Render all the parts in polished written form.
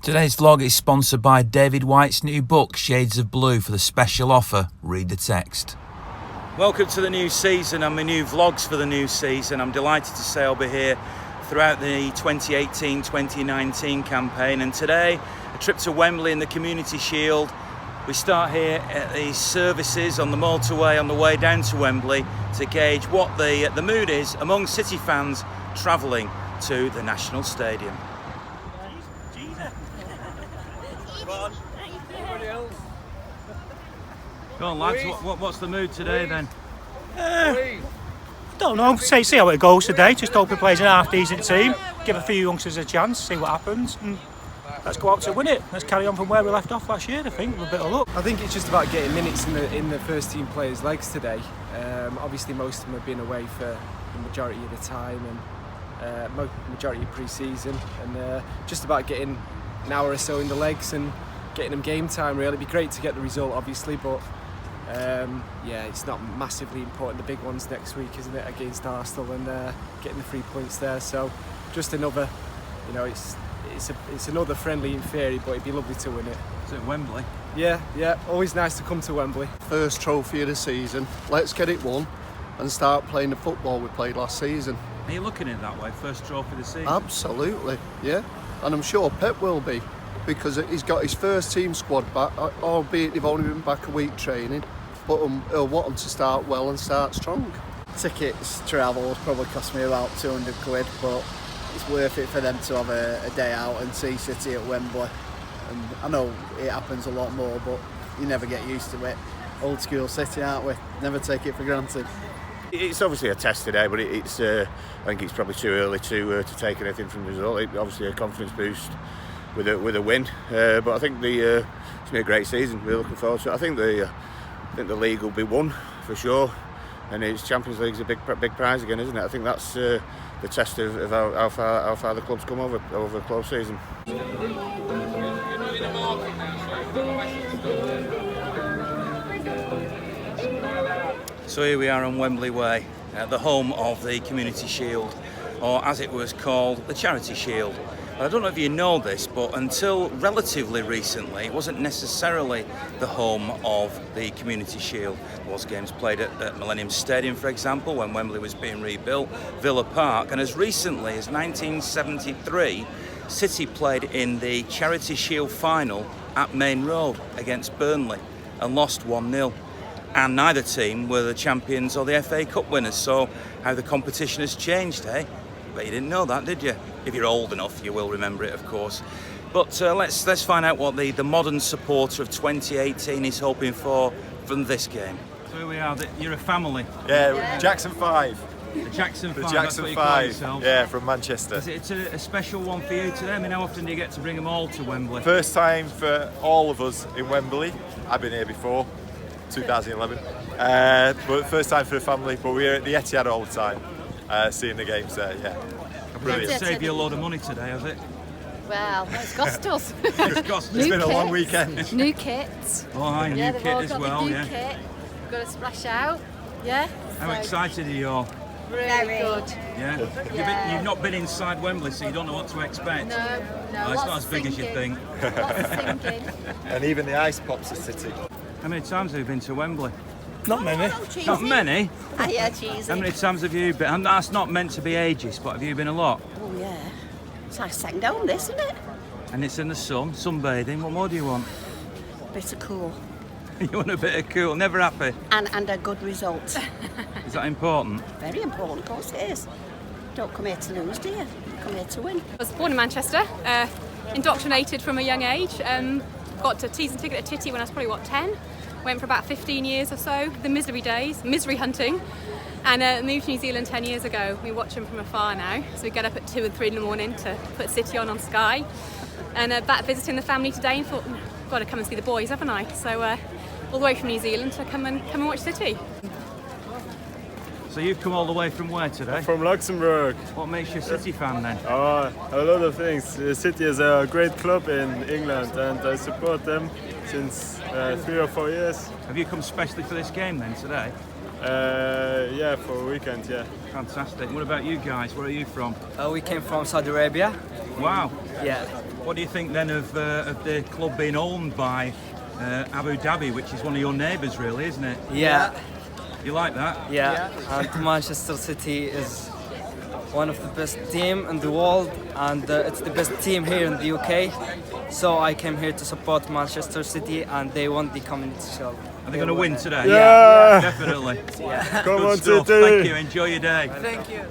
Today's vlog is sponsored by David White's new book, Shades of Blue. For the special offer, read the text. Welcome to the new season and my new vlogs for the new season. I'm delighted to say I'll be here throughout the 2018-2019 campaign, and today a trip to Wembley in the Community Shield. We start here at the services on the motorway on the way down to Wembley to gauge what the mood is among City fans travelling to the National Stadium. Go on, lads, what's the mood today then? Don't know, see how it goes today. Just hope it plays an half-decent team, give a few youngsters a chance, see what happens, and let's go out to win it. Let's carry on from where we left off last year, I think, with a bit of luck. I think it's just about getting minutes in the first team players' legs today. Obviously most of them have been away for the majority of the time and majority of pre-season, and just about getting an hour or so in the legs and getting them game time really. It'd be great to get the result obviously, but yeah, it's not massively important. The big one's next week, isn't it, against Arsenal, and getting the 3 points there. So just another, you know, it's another friendly in theory, but it'd be lovely to win it. Is it Wembley? Yeah, always nice to come to Wembley. First trophy of the season, let's get it won and start playing the football we played last season. Are you looking at it that way, first trophy of the season? Absolutely, yeah, and I'm sure Pep will be, because he's got his first team squad back, albeit they've only been back a week training, but he'll want them to start well and start strong. Tickets to travel will probably cost me about 200 quid, but it's worth it for them to have a day out and see City at Wembley. And I know it happens a lot more, but you never get used to it. Old school City, aren't we? Never take it for granted. It's obviously a test today, but I think it's probably too early to take anything from the result. Obviously a confidence boost with a win, but I think it's going to be a great season. We're looking forward to it. I think the league will be won for sure, and it's Champions League's a big prize again, isn't it? I think that's the test of how far the club's come over a close season. So here we are on Wembley Way, the home of the Community Shield, or as it was called, the Charity Shield. I don't know if you know this, but until relatively recently, it wasn't necessarily the home of the Community Shield. There was games played at Millennium Stadium, for example, when Wembley was being rebuilt, Villa Park, and as recently as 1973, City played in the Charity Shield final at Main Road against Burnley and lost 1-0. And neither team were the champions or the FA Cup winners, so how the competition has changed, eh? But you didn't know that, did you? If you're old enough, you will remember it, of course. But let's find out what the modern supporter of 2018 is hoping for from this game. So here we are. You're a family. Yeah, Jackson 5. The Jackson 5. The Jackson Jackson 5. Yeah, from Manchester. Is it a special one for you today? I mean, how often do you get to bring them all to Wembley? First time for all of us in Wembley. I've been here before, 2011. But first time for the family. But we're at the Etihad all the time, seeing the games there. Yeah. Brilliant. It's saved you a load of money today, has it? Well, it's cost us. It's been a long weekend. New kit. Oh, hi, new kit as well, new kit. We've got to splash out. Yeah. How excited are you all? Really good. Yeah? You've not been inside Wembley, so you don't know what to expect. No. Oh, it's not as big as you think. Lots of singing. And even the ice pops at City. How many times have you been to Wembley? Not many. Not many? Yeah, cheesy. How many times have you been? And that's not meant to be ageist, but have you been a lot? Oh, yeah. It's like second home, this, isn't it? And it's in the sun, sunbathing. What more do you want? Bit of cool. You want a bit of cool, never happy? And a good result. Is that important? Very important, of course it is. Don't come here to lose, do you? You come here to win. I was born in Manchester, indoctrinated from a young age. Got a season ticket at Titty when I was probably, 10? Went for about 15 years or so, the misery days, misery hunting, and moved to New Zealand 10 years ago. We watch them from afar now, so we get up at 2 and 3 in the morning to put City on Sky. And back visiting the family today and thought, got to come and see the boys, haven't I? So all the way from New Zealand to come and watch City. So you've come all the way from where today? From Luxembourg. What makes you a City fan then? A lot of things. City is a great club in England and I support them since 3 or 4 years. Have you come specially for this game then today? Yeah, for a weekend, yeah. Fantastic. What about you guys? Where are you from? We came from Saudi Arabia. Wow. Yeah. What do you think then of the club being owned by Abu Dhabi, which is one of your neighbours, really, isn't it? Yeah. You like that? Yeah. And Manchester City is one of the best team in the world, and it's the best team here in the UK. So I came here to support Manchester City, and they won the Community Shield. Are they going to win today? Yeah. Definitely. Yeah. Come Good on, stuff. City. Thank you. Enjoy your day. Thank you.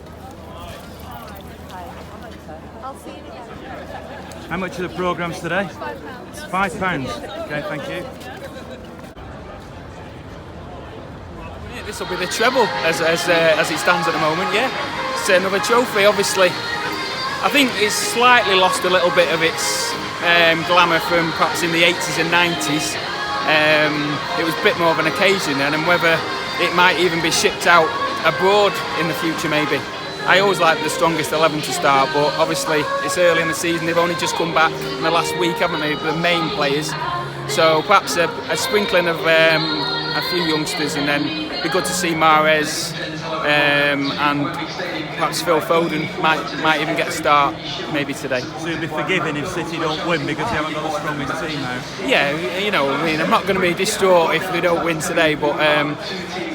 How much are the programmes today? £5. Okay, thank you. This will be the treble as it stands at the moment. Yeah, it's another trophy. Obviously, I think it's slightly lost a little bit of its glamour from perhaps in the 80s and 90s. It was a bit more of an occasion then, and whether it might even be shipped out abroad in the future, maybe. I always like the strongest 11 to start, but obviously it's early in the season. They've only just come back in the last week, haven't they, the main players? So perhaps a sprinkling of a few youngsters, and then it'd be good to see Mahrez and perhaps Phil Foden might even get a start maybe today. So you'll be forgiven if City don't win because they haven't got the strongest team now? Yeah, you know, I mean, I'm not going to be distraught if they don't win today, but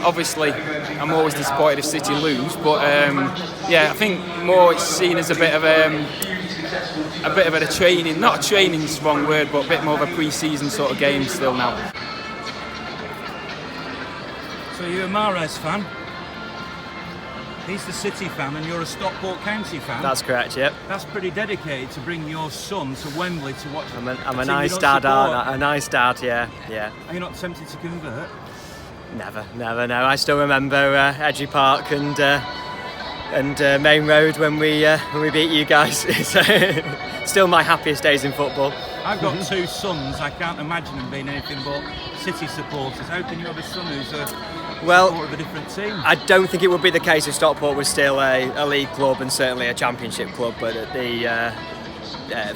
obviously I'm always disappointed if City lose. But yeah, I think more it's seen as a bit of a training, not a training's the wrong word, but a bit more of a pre-season sort of game still now. So you're a Mahrez fan? He's the City fan and you're a Stockport County fan? That's correct, yep. That's pretty dedicated to bring your son to Wembley to watch. I'm a nice dad, aren't I? A nice dad, yeah. Are you not tempted to convert? Never, no. I still remember Edgy Park and Main Road when we beat you guys. It's still my happiest days in football. I've got two sons. I can't imagine them being anything but City supporters. How can you have a son who's a supporter of a different team? I don't think it would be the case if Stockport was still a league club and certainly a championship club, but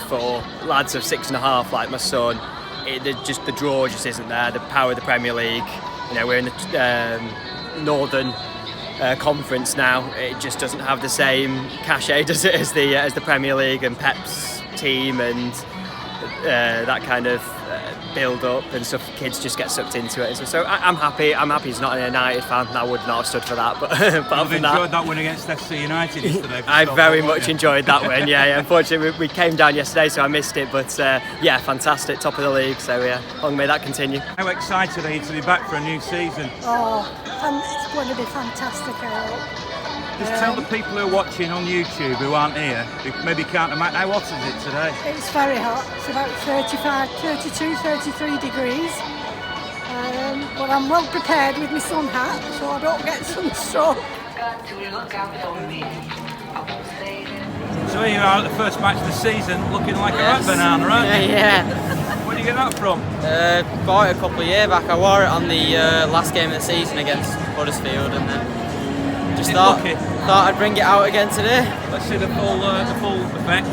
for lads of 6.5 like my son, the draw just isn't there. The power of the Premier League, you know, we're in the Northern Conference now. It just doesn't have the same cachet as the Premier League and Pep's team and that kind of build up and stuff. Kids just get sucked into it. So I'm happy. I'm happy he's not a United fan. I would not have stood for that. But You've enjoyed that win against FC United yesterday. I very much enjoyed that win. Yeah. Unfortunately, we came down yesterday, so I missed it. But yeah, fantastic, top of the league. So yeah, long may that continue. How excited are you to be back for a new season? Oh, it's going to be fantastic. I hope. Just tell the people who are watching on YouTube who aren't here, who maybe can't imagine, how hot is it today? It's very hot. It's about 35, 32, 33 degrees. But I'm well prepared with my sun hat, so I don't get sunstroke. So here you are at the first match of the season, looking like a rat banana, right? Yeah. Where do you get that from? Bought it a couple of years back. I wore it on the last game of the season against Huddersfield, and then just thought I'd bring it out again today. Let's see the full effect.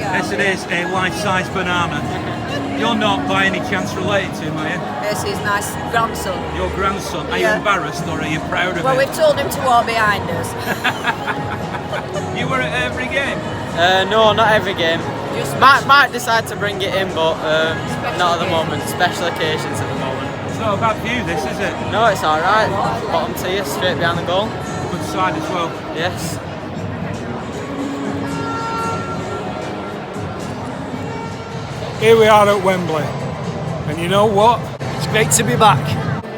Yes, it is a life-size banana. You're not by any chance related to him, are you? Yes, he's my grandson. Your grandson. Are you embarrassed or are you proud of Well, him? we've told him to walk behind us. You were at every game? No, not every game. Might decide to bring it in, but not at the moment. Special occasions at the moment. It's not a bad view, this, is it? No, it's alright. Bottom tier, straight behind the goal. Good side as well. Yes. Here we are at Wembley, and you know what? It's great to be back.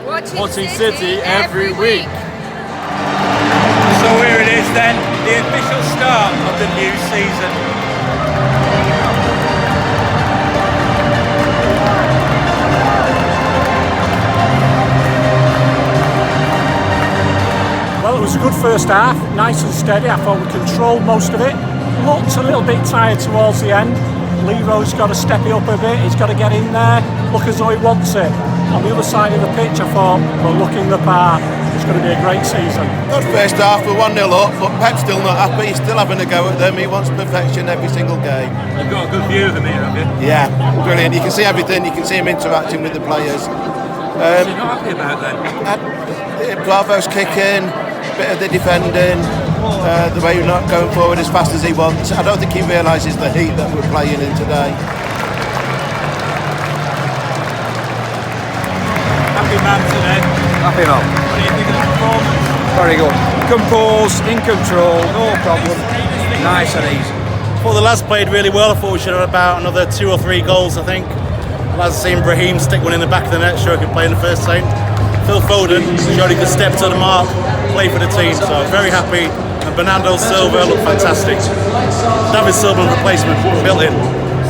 Watching City every week. So here it is then, the official start of the new season. Well, it was a good first half, nice and steady. I thought we controlled most of it. Looked a little bit tired towards the end. Leroy's got to step it up a bit. He's got to get in there, look as though he wants it. On the other side of the pitch, I thought, we're looking the part. It's going to be a great season. Good first half, we're 1-0 up, but Pep's still not happy. He's still having a go at them. He wants perfection every single game. You've got a good view of him here, have you? Yeah, brilliant. You can see everything. You can see him interacting with the players. What's he not happy about then? Bravo's kicking, bit of the defending. the way we're not going forward as fast as he wants. I don't think he realises the heat that we're playing in today. Happy man today. Happy man. What do you think of the performance? Very good. Composed, in control, no problem. Nice and easy. Well, the lads played really well. I thought we should have about another 2 or 3 goals, I think. The lads seen Brahim stick one in the back of the net, sure he could play in the first team. Phil Foden showed he could step to the mark, play for the team, so I'm very happy. And Bernardo Silva looked fantastic. David Silva replacement, built in.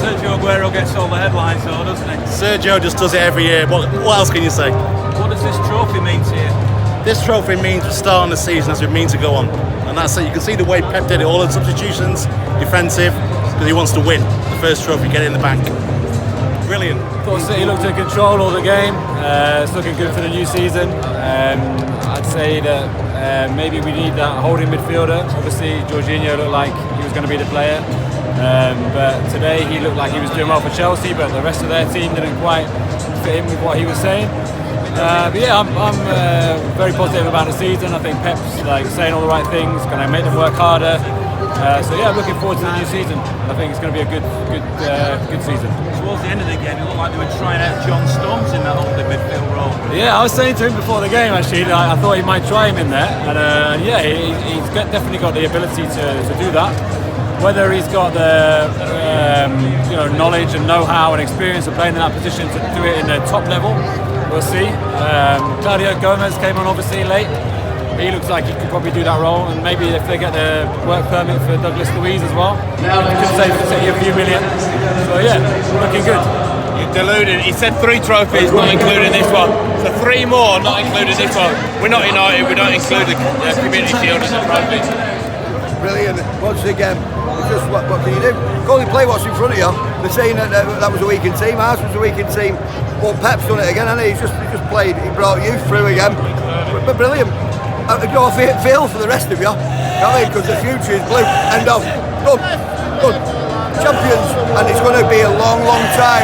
Sergio Aguero gets all the headlines though, doesn't he? Sergio just does it every year. What else can you say? What does this trophy mean to you? This trophy means we're starting the season as we mean to go on. And that's it. You can see the way Pep did it, all the substitutions, defensive, because he wants to win. The first trophy, get it in the bank. Brilliant. Thought City looked in control all the game. It's looking good for the new season. I'd say that maybe we need that holding midfielder. Obviously, Jorginho looked like he was going to be the player. But today he looked like he was doing well for Chelsea, but the rest of their team didn't quite fit in with what he was saying. But yeah, I'm very positive about the season. I think Pep's saying all the right things, going to make them work harder. So yeah, I'm looking forward to the new season. I think it's going to be a good season. Towards the end of the game, it looked like they were trying out John Stones in that holding midfield role. Yeah, I was saying to him before the game actually, I thought he might try him in there, and yeah, he's definitely got the ability to do that. Whether he's got the knowledge and know-how and experience of playing in that position to do it in the top level, we'll see. Claudio Gomez came on obviously late. He looks like he could probably do that role, and maybe if they get the work permit for Douglas Luiz as well, he could save City a few million. So yeah, looking good. You're deluded. He said 3 trophies, not including this one. So 3 more, not including this one. We're not United. We don't include the Community Shield as a trophy. Brilliant. Once again, just what can you do? You can only play what's in front of you. They're saying that was a weakened team. Ours was a weakened team. Well, Pep's done it again, hasn't he? He just played. He brought you through again. But brilliant. Feel for the rest of you. You know what I mean? Because the future is blue. End of. Good. Champions. And it's going to be a long, long time.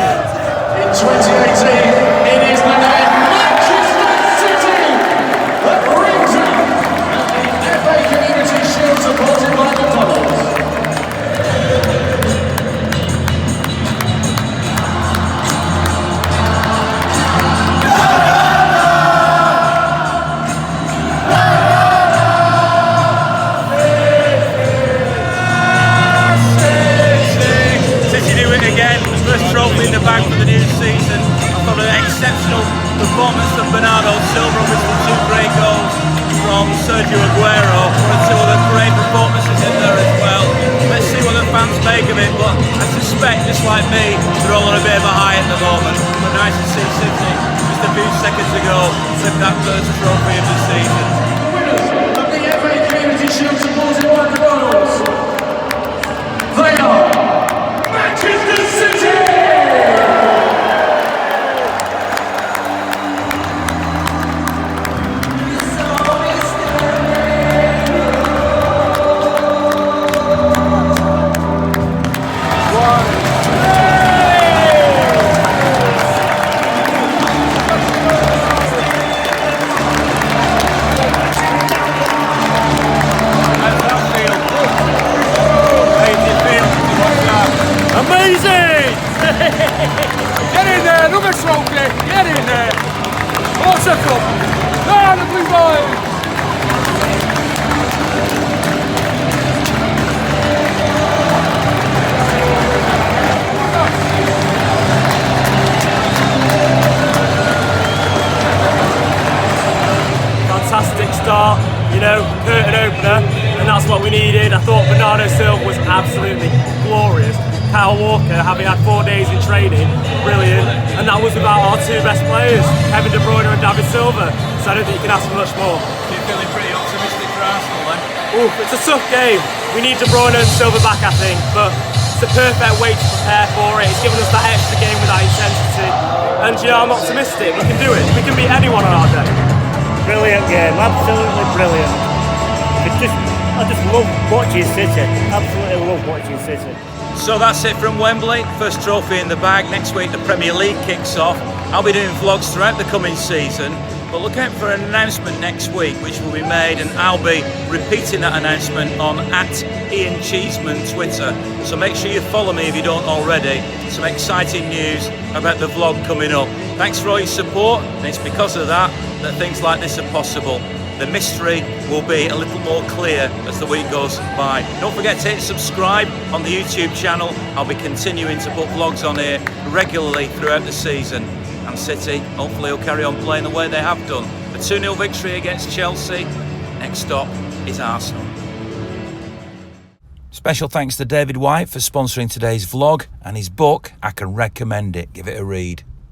In 2018, it is the name Manchester City that brings out the FA Community Shield supported by McDonald's. In the bag for the new season. I thought an exceptional performance from Bernardo Silva with some 2 great goals from Sergio Aguero. One or 2 other great performances in there as well. Let's see what the fans make of it, but I suspect, just like me, they're all on a bit of a high at the moment. But nice to see City just a few seconds ago lift that first trophy of the season. Winners of the FA Community Shield supported by McDonald's. They are Manchester City! Get in there, another trophy, get in there. What's a cup? Ah, the blue boys. Fantastic start, curtain opener, and that's what we needed. I thought Bernardo Silva was absolutely glorious. Kyle Walker, having had 4 days in training, brilliant, and that was about our 2 best players, Kevin De Bruyne and David Silva, so I don't think you can ask for much more. You're feeling pretty optimistic for Arsenal then? It's a tough game. We need De Bruyne and Silva back, I think, but it's the perfect way to prepare for it. It's given us that extra game with that intensity, and I'm optimistic. We can do it. We can beat anyone on our day. Brilliant game, absolutely brilliant. I just love watching City. Absolutely love watching City. So that's it from Wembley. First trophy in the bag. Next week the Premier League kicks off. I'll be doing vlogs throughout the coming season. But look out for an announcement next week, which will be made, and I'll be repeating that announcement on @Ian Cheeseman Twitter. So make sure you follow me if you don't already. Some exciting news about the vlog coming up. Thanks for all your support, and it's because of that that things like this are possible. The mystery will be a little more clear as the week goes by. Don't forget to hit subscribe on the YouTube channel. I'll be continuing to put vlogs on here regularly throughout the season. And City, hopefully, will carry on playing the way they have done. A 2-0 victory against Chelsea. Next stop is Arsenal. Special thanks to David White for sponsoring today's vlog, and his book, I can recommend it. Give it a read.